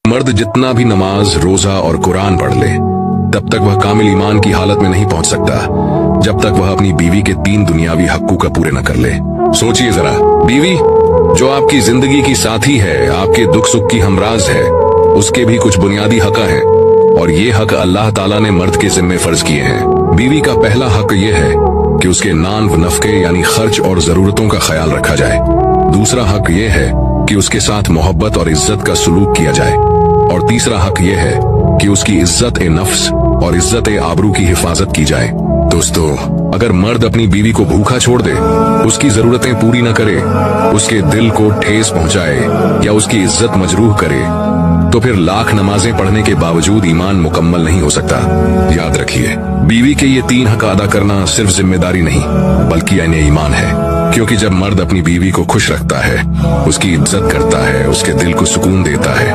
मर्द जितना भी नमाज, रोजा और कुरान पढ़ ले, तब तक वह कामिल ईमान की हालत में नहीं पहुंच सकता जब तक वह अपनी बीवी के 3 दुनियावी हक्कों का पूरे न कर ले। सोचिए जरा, बीवी जो आपकी जिंदगी की साथी है, आपके दुख सुख की हमराज है, उसके भी कुछ बुनियादी हक हैं और ये हक अल्लाह ताला ने मर्द के जिम्मे फर्ज किए हैं। बीवी का पहला हक ये है कि उसके नान व नफके यानी खर्च और जरूरतों का ख्याल रखा जाए। दूसरा हक ये है कि उसके साथ मोहब्बत और इज्जत का सलूक किया जाए। और तीसरा हक ये है कि उसकी इज्जत ए नफ्स और इज्जत ए आबरू की हिफाजत की जाए। दोस्तों, अगर मर्द अपनी बीवी को भूखा छोड़ दे, उसकी जरूरतें पूरी न करे, उसके दिल को ठेस पहुंचाए या उसकी इज्जत मजरूह करे, तो फिर लाख नमाजें पढ़ने के बावजूद ईमान मुकम्मल नहीं हो सकता। याद रखिए, बीवी के ये 3 हक अदा करना सिर्फ जिम्मेदारी नहीं बल्कि यानी ईमान है। क्योंकि जब मर्द अपनी बीवी को खुश रखता है, उसकी इज्जत करता है, उसके दिल को सुकून देता है,